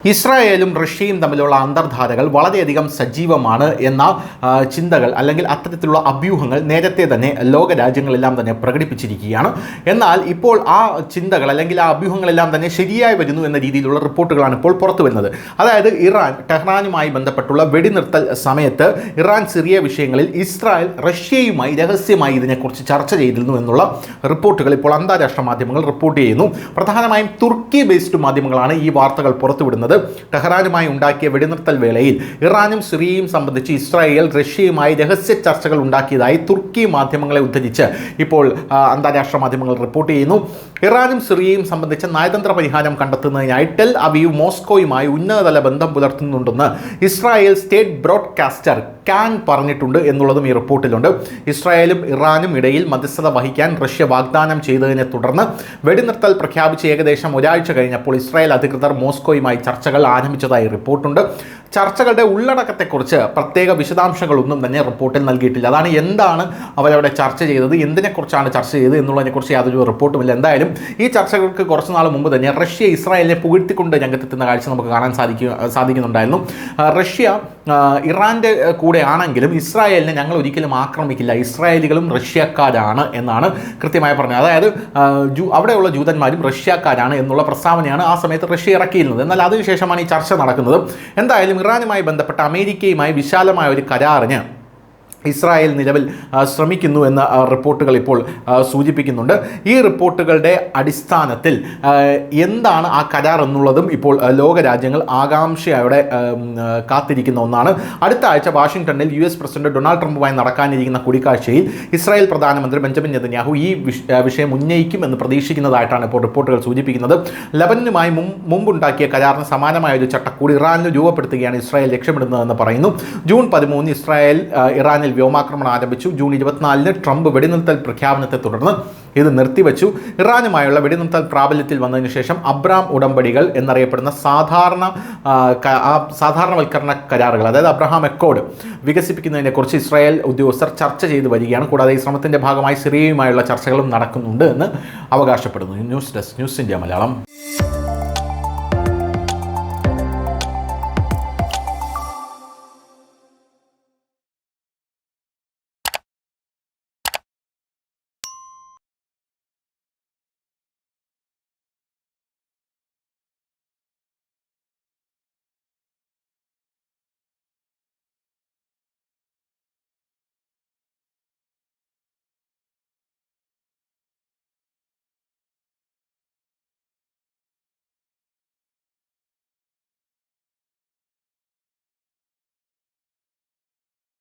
ഇസ്രായേലും റഷ്യയും തമ്മിലുള്ള അന്തർധാരകൾ വളരെയധികം സജീവമാണ് എന്ന ചിന്തകൾ അല്ലെങ്കിൽ അത്തരത്തിലുള്ള അഭ്യൂഹങ്ങൾ നേരത്തെ തന്നെ ലോക രാജ്യങ്ങളെല്ലാം തന്നെ പ്രകടിപ്പിച്ചിരിക്കുകയാണ്. എന്നാൽ ഇപ്പോൾ ആ ചിന്തകൾ അല്ലെങ്കിൽ ആ അഭ്യൂഹങ്ങളെല്ലാം തന്നെ ശരിയായി വരുന്നു എന്ന രീതിയിലുള്ള റിപ്പോർട്ടുകളാണ് ഇപ്പോൾ പുറത്തു വരുന്നത്. അതായത് ടെഹ്റാനുമായി ബന്ധപ്പെട്ടുള്ള വെടിനിർത്തൽ സമയത്ത് ഇറാൻ സിറിയ വിഷയങ്ങളിൽ ഇസ്രായേൽ റഷ്യയുമായി രഹസ്യമായി ഇതിനെക്കുറിച്ച് ചർച്ച ചെയ്തിരുന്നു എന്നുള്ള റിപ്പോർട്ടുകൾ ഇപ്പോൾ അന്താരാഷ്ട്ര മാധ്യമങ്ങൾ റിപ്പോർട്ട് ചെയ്യുന്നു. പ്രധാനമായും തുർക്കി ബേസ്ഡ് മാധ്യമങ്ങളാണ് ഈ വാർത്തകൾ പുറത്തുവിടുന്നത്. ടെഹ്റാനുമായി ഉണ്ടാക്കിയ വെടിനിർത്തൽ വേളയിൽ ഇറാനും സിറിയയും സംബന്ധിച്ച് ഇസ്രായേൽ റഷ്യയുമായി രഹസ്യ ചർച്ചകൾ ഉണ്ടാക്കിയതായി തുർക്കി മാധ്യമങ്ങളെ ഉദ്ധരിച്ച് ഇപ്പോൾ അന്താരാഷ്ട്ര മാധ്യമങ്ങൾ റിപ്പോർട്ട് ചെയ്യുന്നു. ഇറാനും സിറിയയും സംബന്ധിച്ച നയതന്ത്ര പരിഹാരം കണ്ടെത്തുന്നതിനായി ടെൽ അവീവ് മോസ്കോയുമായി ഉന്നതതല ബന്ധം പുലർത്തുന്നുണ്ടെന്ന് ഇസ്രായേൽ സ്റ്റേറ്റ് ബ്രോഡ്കാസ്റ്റർ കാൻ പറഞ്ഞിട്ടുണ്ട് എന്നുള്ളതും ഈ റിപ്പോർട്ടിലുണ്ട്. ഇസ്രായേലും ഇറാനും ഇടയിൽ മധ്യസ്ഥത വഹിക്കാൻ റഷ്യ വാഗ്ദാനം ചെയ്തതിനെ തുടർന്ന് വെടിനിർത്തൽ പ്രഖ്യാപിച്ച് ഏകദേശം ഒരാഴ്ച കഴിഞ്ഞപ്പോൾ ഇസ്രായേൽ അധികൃതർ മോസ്കോയുമായി ചർച്ചകൾ ആരംഭിച്ചതായി റിപ്പോർട്ടുണ്ട്. ചർച്ചകളുടെ ഉള്ളടക്കത്തെക്കുറിച്ച് പ്രത്യേക വിശദാംശങ്ങളൊന്നും തന്നെ റിപ്പോർട്ടിൽ നൽകിയിട്ടില്ല. അതാണ് എന്താണ് അവരവിടെ ചർച്ച ചെയ്തത്, എന്തിനെക്കുറിച്ചാണ് ചർച്ച ചെയ്തത് എന്നുള്ളതിനെക്കുറിച്ച് യാതൊരു റിപ്പോർട്ടുമില്ല. എന്തായാലും ഈ ചർച്ചകൾക്ക് കുറച്ച് നാൾ മുമ്പ് തന്നെ റഷ്യ ഇസ്രായേലിനെ പുകഴ്ത്തിക്കൊണ്ട് രംഗത്തെത്തുന്ന കാഴ്ച നമുക്ക് കാണാൻ സാധിക്കുന്നുണ്ടായിരുന്നു. റഷ്യ ഇറാൻ്റെ കൂടെ ആണെങ്കിലും ഇസ്രായേലിനെ ഞങ്ങൾ ഒരിക്കലും ആക്രമിക്കില്ല, ഇസ്രായേലികളും റഷ്യക്കാരാണ് എന്നാണ് കൃത്യമായി പറഞ്ഞത്. അതായത് അവിടെയുള്ള ജൂതന്മാരും റഷ്യക്കാരാണ് എന്നുള്ള പ്രസ്താവനയാണ് ആ സമയത്ത് റഷ്യ ഇറക്കിയിരുന്നത്. എന്നാൽ അതിനുശേഷമാണ് ഈ ചർച്ച നടക്കുന്നത്. എന്തായാലും ഇറാനുമായി ബന്ധപ്പെട്ട അമേരിക്കയുമായി വിശാലമായ ഒരു കരാറിന് ഇസ്രായേൽ നിലവിൽ ശ്രമിക്കുന്നു എന്ന റിപ്പോർട്ടുകൾ ഇപ്പോൾ സൂചിപ്പിക്കുന്നുണ്ട്. ഈ റിപ്പോർട്ടുകളുടെ അടിസ്ഥാനത്തിൽ എന്താണ് ആ കരാർ എന്നുള്ളതും ഇപ്പോൾ ലോകരാജ്യങ്ങൾ ആകാംക്ഷയോടെ കാത്തിരിക്കുന്ന ഒന്നാണ്. അടുത്ത ആഴ്ച വാഷിംഗ്ടണിൽ US പ്രസിഡന്റ് ഡൊണാൾഡ് ട്രംപുമായി നടക്കാനിരിക്കുന്ന കൂടിക്കാഴ്ചയിൽ ഇസ്രായേൽ പ്രധാനമന്ത്രി ബെഞ്ചമിൻ നെതന്യാഹു ഈ വിഷയം ഉന്നയിക്കുമെന്ന് പ്രതീക്ഷിക്കുന്നതായിട്ടാണ് ഇപ്പോൾ റിപ്പോർട്ടുകൾ സൂചിപ്പിക്കുന്നത്. ലബനനുമായി മുമ്പുണ്ടാക്കിയ കരാറിന് സമാനമായ ഒരു ചട്ടക്കൂട് ഇറാനിൽ രൂപപ്പെടുത്തുകയാണ് ഇസ്രായേൽ ലക്ഷ്യമിടുന്നതെന്ന് പറയുന്നു. ജൂൺ 13 ഇസ്രായേൽ ഇറാനിൽ വ്യോമാക്രമണം ആരംഭിച്ചു. ജൂൺ 24 ട്രംപ് വെടിനിർത്തൽ പ്രഖ്യാപനത്തെ തുടർന്ന് ഇത് നിർത്തിവെച്ചു. ഇറാനുമായുള്ള വെടിനിർത്തൽ പ്രാബല്യത്തിൽ വന്നതിന് ശേഷം അബ്രഹാം ഉടമ്പടികൾ എന്നറിയപ്പെടുന്ന സാധാരണവൽക്കരണ കരാറുകൾ, അതായത് അബ്രഹാം അക്കോർഡ് വികസിപ്പിക്കുന്നതിനെക്കുറിച്ച് ഇസ്രായേൽ ഉദ്യോഗസ്ഥർ ചർച്ച ചെയ്തു വരികയാണ്. കൂടാതെ ഈ ശ്രമത്തിൻ്റെ ഭാഗമായി സിറിയയുമായുള്ള ചർച്ചകളും നടക്കുന്നുണ്ട് എന്ന് അവകാശപ്പെടുന്നു. News desk, news India Malayalam.